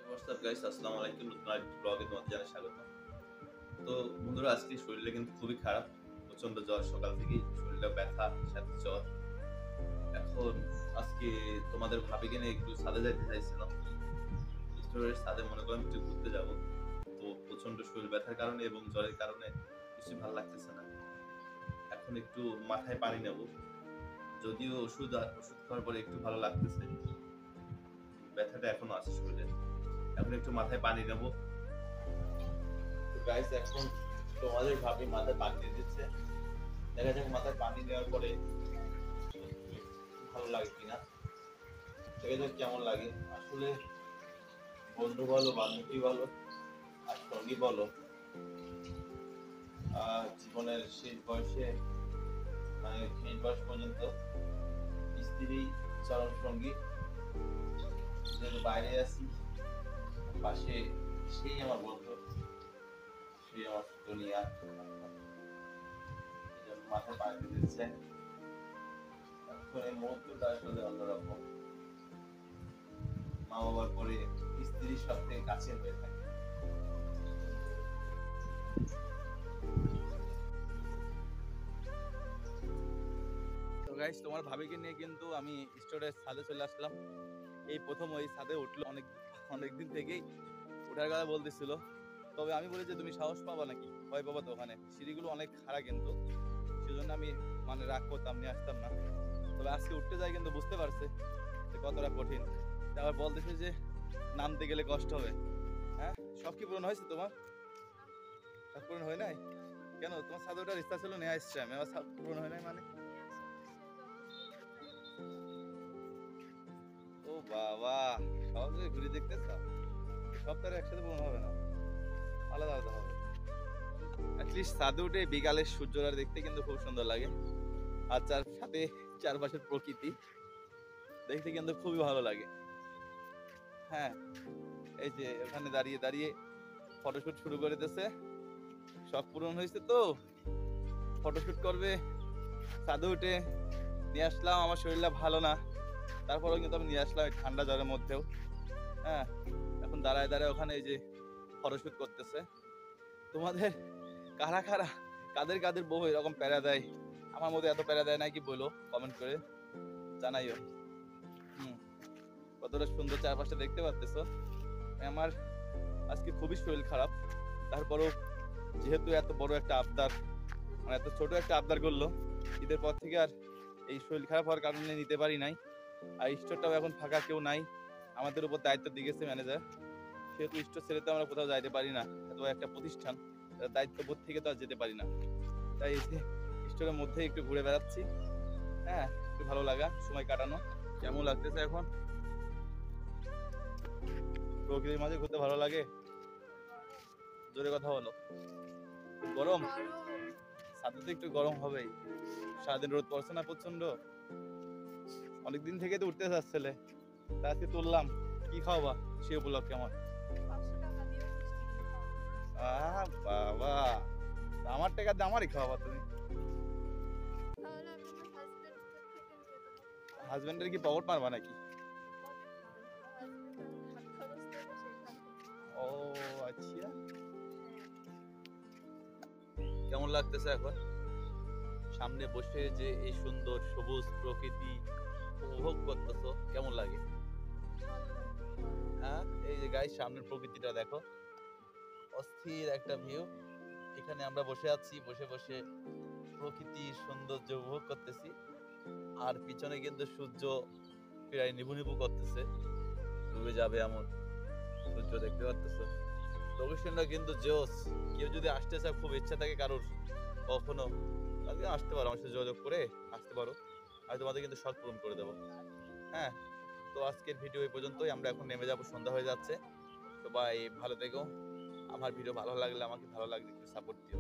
WhatsApp guys, আসসালামু আলাইকুম। নতুন আরেকটি ব্লগে তোমাদের জানাই স্বাগত। তো বন্ধুরা, আজকে শরীরটা কিন্তু খুবই খারাপ। প্রচন্ড জ্বর, সকাল থেকেই শরীরটা ব্যথা, সাথে জ্বর। এখন আজকে তোমাদের ভাবিকে নিয়ে একটু ছাদে যাইতে চাইছিলাম। স্টোরের ছাদে মনে করলাম একটু ঘুরতে যাব। তো প্রচন্ড শরীর ব্যথার কারণে এবং জ্বরের কারণে কিছুই ভালো লাগতেছে না। এখন একটু মাথায় পানি নেব। যদিও ওষুধ খাওয়ার পরে একটু ভালো লাগতেছে, ব্যথাটা এখনো আছে শরীরে। এখন একটু মাথায় পানি নেব। তো গাইস, এখন তোমাদের ভাবি মাথায় পানি দিয়ে দিচ্ছে। দেখা যাক মাথায় পানি দেওয়ার পরে ভালো লাগে কিনা, দেখা যাক কেমন লাগে। আসলে বন্ধু বলো, বান্ধবী বলো, আর সঙ্গী বলো, জীবনের শেষ বয়সে, মানে শেষ বয়স পর্যন্ত স্ত্রী চরণ সঙ্গী। যেহেতু বাইরে আছি, পাশে সেই আমার বন্ধু, সেই আমার দুনিয়া। মাথায় পানি দিয়ে দিচ্ছে। এখন এই মুহূর্তটা আসলে অন্যরকম। মা বাবার পরে স্ত্রীর সব থেকে কাছের হয়ে থাকে। তো গাইস, তোমার ভাবিকে নিয়ে কিন্তু আমি স্টোরের ছাদে চলে আসলাম। এই প্রথম ওই ছাদে উঠলো। অনেকদিন থেকেই ওঠার কথা বলতেছিল। তবে আমি বলি যে তুমি সাহস পাবা নাকি, ভয় পাবা তো। ওখানে সিঁড়িগুলো অনেক খাড়া কিন্তু, সেজন্য আমি মানে রাগ করতাম, নিয়ে আসতাম না। তবে আজকে উঠতে যাই কিন্তু বুঝতে পারছে যে কতটা কঠিন। আবার বলতেছে যে নামতে গেলে কষ্ট হবে। হ্যাঁ, সব কি পূরণ হয়েছে তোমার? সব পূরণ হয় নাই কেন? তোমার ছাদে ওঠার ইচ্ছা ছিল, নিয়ে আসছি আমি। আমার ছাদ পূরণ হয় নাই মানে? ও বাবা, সব জায়গায় ঘুরে দেখতেছ? সব তার একসাথে পূরণ হবে না, আলাদা আলাদা হবে। অ্যাটলিস্ট ছাদে উঠে বিকালের সূর্যটা দেখতে কিন্তু খুব সুন্দর লাগে। আর তার সাথে চারপাশের প্রকৃতি দেখতে কিন্তু খুবই ভালো লাগে। হ্যাঁ, এই যে ওখানে দাঁড়িয়ে দাঁড়িয়ে ফটোশুট শুরু করে দিতেছে। সব পূরণ হয়েছে তো, ফটোশুট করবে। ছাদে উঠে নিয়ে আসলাম। আমার শরীরটা ভালো না, তারপরেও কিন্তু আমি নিয়ে আসলাম এই ঠান্ডা জ্বরের মধ্যেও। হ্যাঁ, এখন দাঁড়ায় দাঁড়ায় ওখানে এই যে ফটোশুট করতেছে। তোমাদের কারা কারা, কাদের কাদের বউ এরকম প্যারা দেয়? আমার মধ্যে এত প্যারা দেয় নাকি বলো, কমেন্ট করে জানাইও। হুম, কতটা সুন্দর চারপাশটা দেখতে পাচ্তেছো। আমার আজকে খুবই শরীর খারাপ। তারপরও যেহেতু এত বড় একটা আবদার, মানে এত ছোট একটা আবদার করলো, ঈদের পর থেকে আর এই শরীর খারাপ হওয়ার কারণে নিতে পারি নাই। আর স্টোরটাও এখন ফাঁকা, কেউ নাই। আমাদের উপর দায়িত্ব দিয়ে গেছে ম্যানেজার। সেহেতু স্টোর ছেড়ে তো আমরা কোথাও যাইতে পারি না, এত একটা প্রতিষ্ঠান, দায়িত্ববোধ থেকে তো আর যেতে পারি না। তাই এই যে স্টোরের মধ্যে একটু ঘুরে বেড়াচ্ছি। হ্যাঁ, একটু ভালো লাগা, সময় কাটানো। কেমন লাগতেছে এখন? প্রকৃতির মাঝে ঘুরতে ভালো লাগে? জোরে কথা বলো। খুব গরম? ছাদে তো একটু গরম হবেই, সারাদিন রোদ পড়ছে না প্রচন্ড। অনেকদিন থেকে তো উঠতে চাচ্ছিলে, তা আজকে তুললাম। কি খাওয়াবা সে উপলক্ষে আমার? বাবা, আমার টাকা দিয়ে আমারই খাওয়াবা তুমি? হাজবেন্ডের কি পকেট মারবা নাকি? ও আচ্ছা। কেমন লাগতেছে এখন সামনে বসে যে এই সুন্দর সবুজ প্রকৃতি উপভোগ করতেছো? কেমন লাগে? হ্যাঁ, এই যে গাইস, সামনের প্রকৃতিটা দেখো, অস্থির একটা ভিউ। এখানে আমরা বসে আছি, বসে বসে প্রকৃতির সৌন্দর্য উপভোগ করতেছি। আর পিছনে কিন্তু সূর্য প্রায় নিভু নিভু করতেছে, ডুবে যাবে এমন সূর্য দেখতে পাচ্ছ। লোকেশনটা কিন্তু জোস। কেউ যদি আসতে চায়, খুব ইচ্ছা থাকে কারোর কখনো, তাহলে আসতে পারো, আমার সাথে যোগাযোগ করে আসতে পারো। আমি তোমাদের কিন্তু শখ পূরণ করে দেবো। হ্যাঁ, তো আজকের ভিডিও এই পর্যন্তই। আমরা এখন নেমে যাবো, সন্ধ্যা হয়ে যাচ্ছে। সবাই ভালো থেকো। আমার ভিডিও ভালো লাগলে আমাকে ভালো লাগলে একটু সাপোর্ট দিও।